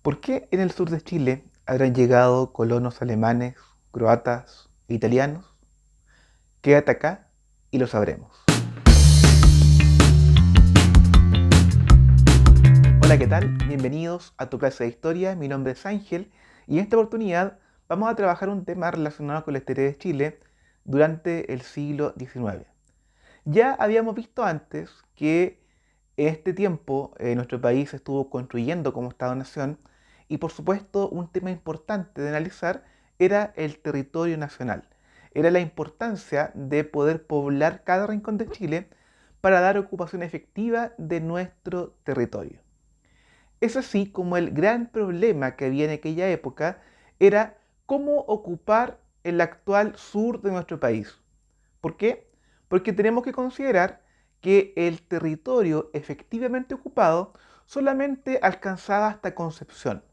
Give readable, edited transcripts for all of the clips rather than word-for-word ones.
¿Por qué en el sur de Chile habrán llegado colonos alemanes, croatas e italianos? Quédate acá y lo sabremos. Hola, ¿qué tal? Bienvenidos a tu clase de historia. Mi nombre es Ángel y en esta oportunidad vamos a trabajar un tema relacionado con la historia de Chile durante el siglo XIX. Ya habíamos visto antes que en este tiempo nuestro país estuvo construyendo como Estado-nación y por supuesto un tema importante de analizar era el territorio nacional. Era la importancia de poder poblar cada rincón de Chile para dar ocupación efectiva de nuestro territorio. Es así como el gran problema que había en aquella época era cómo ocupar el actual sur de nuestro país. ¿Por qué? Porque tenemos que considerar que el territorio efectivamente ocupado solamente alcanzaba hasta Concepción.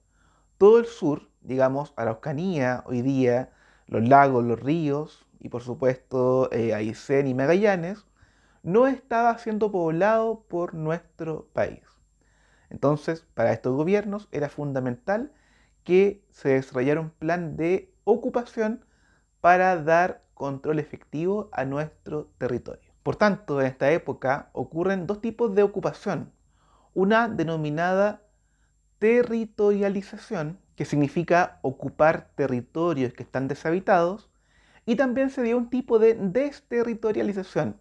Todo el sur, digamos, Araucanía, hoy día, los lagos, los ríos y por supuesto Aysén y Magallanes, no estaba siendo poblado por nuestro país. Entonces, para estos gobiernos era fundamental que se desarrollara un plan de ocupación para dar control efectivo a nuestro territorio. Por tanto, en esta época ocurren dos tipos de ocupación. Una denominada territorialización, que significa ocupar territorios que están deshabitados, y también se dio un tipo de desterritorialización,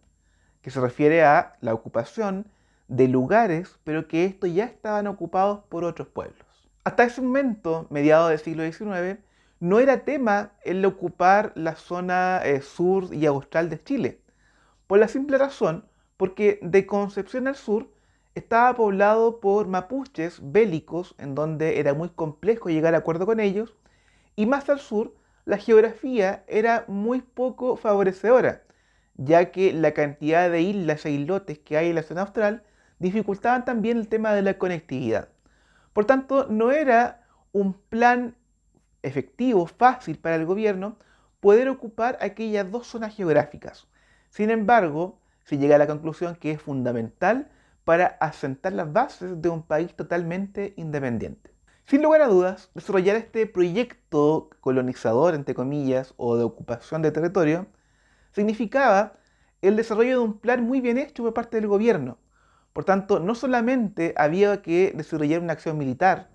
que se refiere a la ocupación de lugares, pero que estos ya estaban ocupados por otros pueblos. Hasta ese momento, mediados del siglo XIX, no era tema el ocupar la zona sur y austral de Chile, por la simple razón porque de Concepción al sur estaba poblado por mapuches bélicos, en donde era muy complejo llegar a acuerdo con ellos, y más al sur la geografía era muy poco favorecedora, ya que la cantidad de islas e islotes que hay en la zona austral dificultaban también el tema de la conectividad. Por tanto, no era un plan efectivo, fácil para el gobierno poder ocupar aquellas dos zonas geográficas. Sin embargo, se llega a la conclusión que es fundamental para asentar las bases de un país totalmente independiente. Sin lugar a dudas, desarrollar este proyecto colonizador, entre comillas, o de ocupación de territorio, significaba el desarrollo de un plan muy bien hecho por parte del gobierno. Por tanto, no solamente había que desarrollar una acción militar,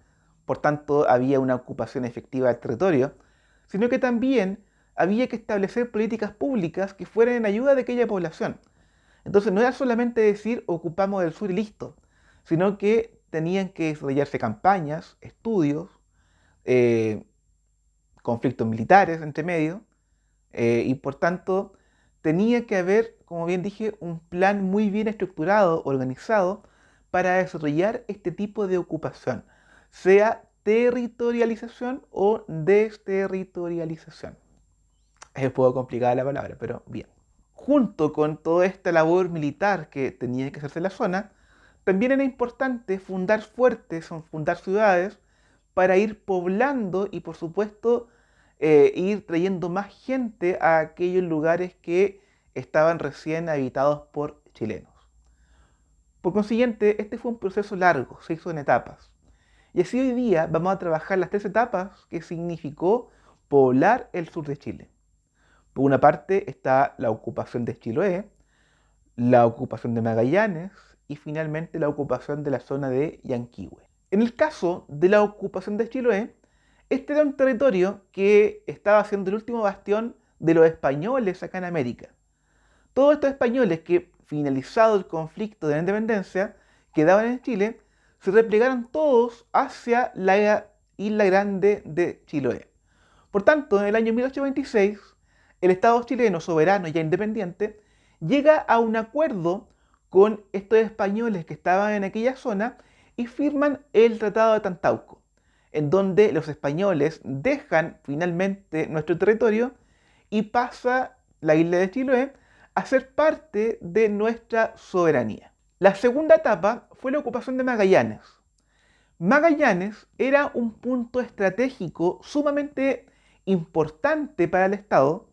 por tanto había una ocupación efectiva del territorio, sino que también había que establecer políticas públicas que fueran en ayuda de aquella población. Entonces no era solamente decir ocupamos el sur y listo, sino que tenían que desarrollarse campañas, estudios, eh, conflictos militares entre medio, y por tanto tenía que haber, como bien dije, un plan muy bien estructurado, organizado, para desarrollar este tipo de ocupación, sea territorialización o desterritorialización. Es un poco complicada la palabra, pero bien. Junto con toda esta labor militar que tenía que hacerse en la zona, también era importante fundar fuertes o fundar ciudades para ir poblando y por supuesto ir trayendo más gente a aquellos lugares que estaban recién habitados por chilenos. Por consiguiente, este fue un proceso largo, se hizo en etapas. Y así hoy día vamos a trabajar las tres etapas que significó poblar el sur de Chile. Por una parte está la ocupación de Chiloé, la ocupación de Magallanes y finalmente la ocupación de la zona de Yanquihue. En el caso de la ocupación de Chiloé, este era un territorio que estaba siendo el último bastión de los españoles acá en América. Todos estos españoles que, finalizado el conflicto de la independencia, quedaban en Chile, se replegaron todos hacia la isla grande de Chiloé. Por tanto, en el año 1826, el Estado chileno, soberano y ya independiente, llega a un acuerdo con estos españoles que estaban en aquella zona y firman el Tratado de Tantauco, en donde los españoles dejan finalmente nuestro territorio y pasa la isla de Chiloé a ser parte de nuestra soberanía. La segunda etapa fue la ocupación de Magallanes. Magallanes era un punto estratégico sumamente importante para el Estado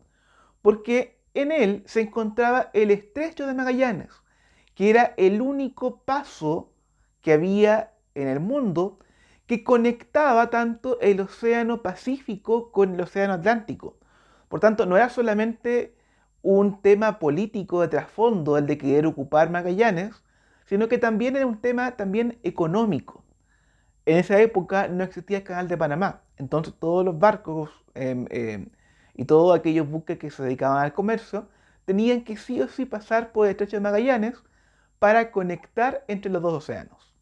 porque en él se encontraba el estrecho de Magallanes, que era el único paso que había en el mundo que conectaba tanto el Océano Pacífico con el Océano Atlántico. Por tanto, no era solamente un tema político de trasfondo el de querer ocupar Magallanes, sino que también era un tema también económico. En esa época no existía el Canal de Panamá, entonces todos los barcos y todos aquellos buques que se dedicaban al comercio tenían que sí o sí pasar por el Estrecho de Magallanes para conectar entre los dos océanos.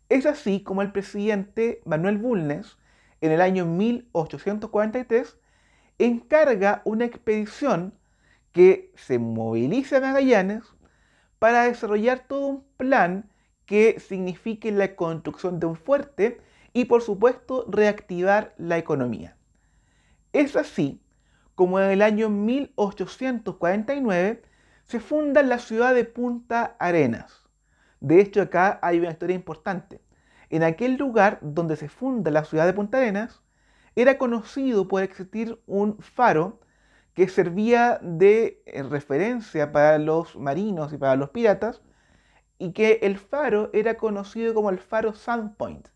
Es así como el presidente Manuel Bulnes, en el año 1843, encarga una expedición que se moviliza a Magallanes para desarrollar todo un plan que signifique la construcción de un fuerte y, por supuesto, reactivar la economía. Es así como en el año 1849 se funda la ciudad de Punta Arenas. De hecho, acá hay una historia importante. En aquel lugar donde se funda la ciudad de Punta Arenas, era conocido por existir un faro que servía de referencia para los marinos y para los piratas, y que el faro era conocido como el faro Sandpoint.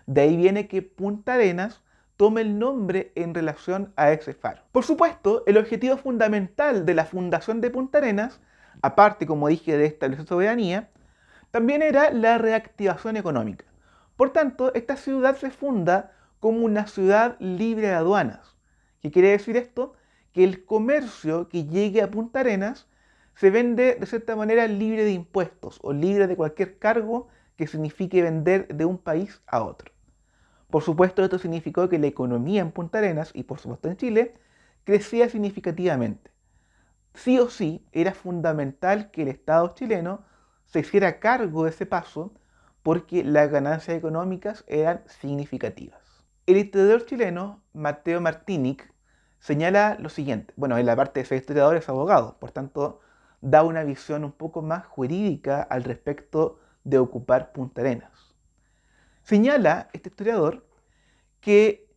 De ahí viene que Punta Arenas tome el nombre en relación a ese faro. Por supuesto, el objetivo fundamental de la fundación de Punta Arenas, aparte, como dije, de establecer soberanía, también era la reactivación económica. Por tanto, esta ciudad se funda como una ciudad libre de aduanas. ¿Qué quiere decir esto? Que el comercio que llegue a Punta Arenas se vende de cierta manera libre de impuestos o libre de cualquier cargo que signifique vender de un país a otro. Por supuesto, esto significó que la economía en Punta Arenas y por supuesto en Chile crecía significativamente. Sí o sí era fundamental que el Estado chileno se hiciera cargo de ese paso porque las ganancias económicas eran significativas. El historiador chileno Mateo Martinic señala lo siguiente. Bueno, en la parte de ser historiador es abogado, por tanto da una visión un poco más jurídica al respecto de ocupar Punta Arenas. Señala este historiador que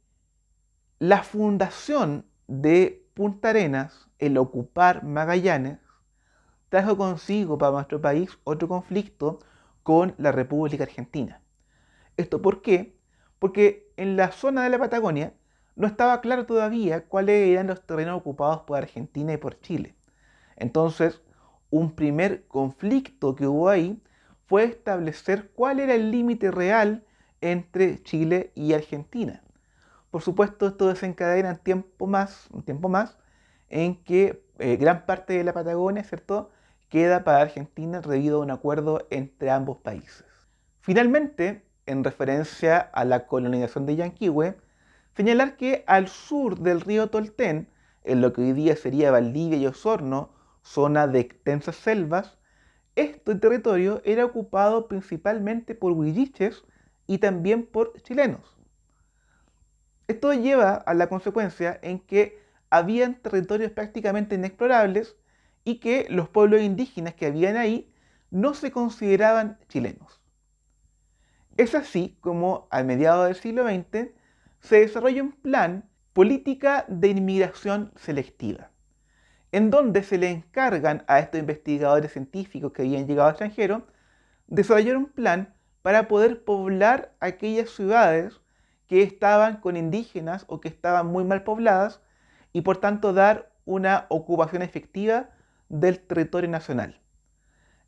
la fundación de Punta Arenas, el ocupar Magallanes, trajo consigo para nuestro país otro conflicto con la República Argentina. ¿Esto por qué? Porque en la zona de la Patagonia no estaba claro todavía cuáles eran los terrenos ocupados por Argentina y por Chile. Entonces, un primer conflicto que hubo ahí fue establecer cuál era el límite real entre Chile y Argentina. Por supuesto, esto desencadena un tiempo más en que gran parte de la Patagonia, ¿cierto?, queda para Argentina debido a un acuerdo entre ambos países. Finalmente, en referencia a la colonización de Yanquihue, señalar que al sur del río Tolten, en lo que hoy día sería Valdivia y Osorno, zona de extensas selvas, este territorio era ocupado principalmente por huilliches y también por chilenos. Esto lleva a la consecuencia en que habían territorios prácticamente inexplorables y que los pueblos indígenas que habían ahí no se consideraban chilenos. Es así como a mediados del siglo XX se desarrolla un plan política de inmigración selectiva, en donde se le encargan a estos investigadores científicos que habían llegado al extranjero desarrollar un plan para poder poblar aquellas ciudades que estaban con indígenas o que estaban muy mal pobladas y por tanto dar una ocupación efectiva del territorio nacional.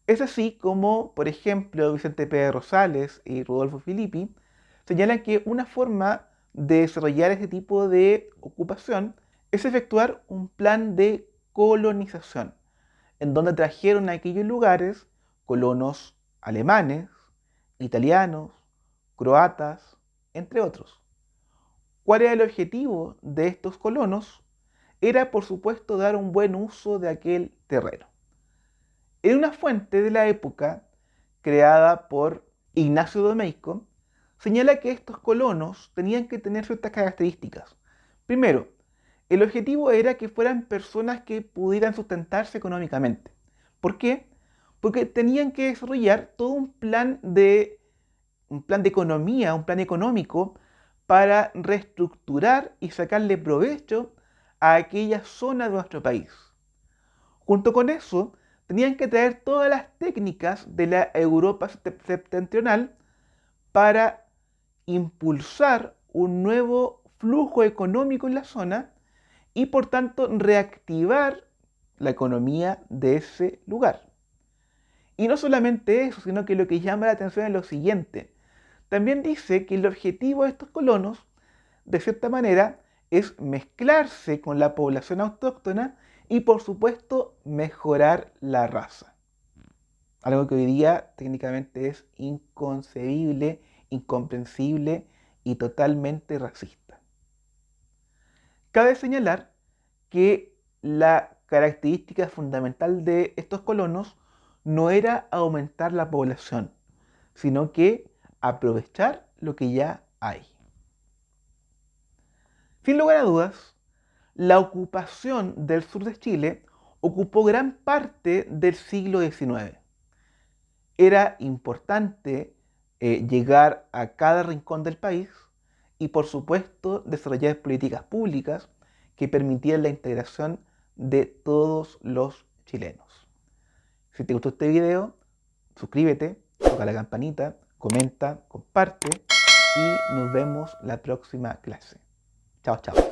Es así como, por ejemplo, Vicente Pérez Rosales y Rodolfo Filippi señalan que una forma de desarrollar este tipo de ocupación es efectuar un plan de colonización, en donde trajeron a aquellos lugares colonos alemanes, italianos, croatas, entre otros. ¿Cuál era el objetivo de estos colonos? Era, por supuesto, dar un buen uso de aquel terreno. En una fuente de la época, creada por Ignacio Domeyko, señala que estos colonos tenían que tener ciertas características. Primero, el objetivo era que fueran personas que pudieran sustentarse económicamente. ¿Por qué? Porque tenían que desarrollar todo un plan de economía, un plan económico para reestructurar y sacarle provecho a aquella zona de nuestro país. Junto con eso, tenían que traer todas las técnicas de la Europa septentrional para impulsar un nuevo flujo económico en la zona y por tanto reactivar la economía de ese lugar. Y no solamente eso, sino que lo que llama la atención es lo siguiente. También dice que el objetivo de estos colonos, de cierta manera, es mezclarse con la población autóctona y por supuesto mejorar la raza. Algo que hoy día técnicamente es inconcebible, incomprensible y totalmente racista. Cabe señalar que la característica fundamental de estos colonos no era aumentar la población, sino que aprovechar lo que ya hay. Sin lugar a dudas, la ocupación del sur de Chile ocupó gran parte del siglo XIX. Era importante llegar a cada rincón del país y, por supuesto, desarrollar políticas públicas que permitieran la integración de todos los chilenos. Si te gustó este video, suscríbete, toca la campanita, comenta, comparte y nos vemos la próxima clase. Chao, chao.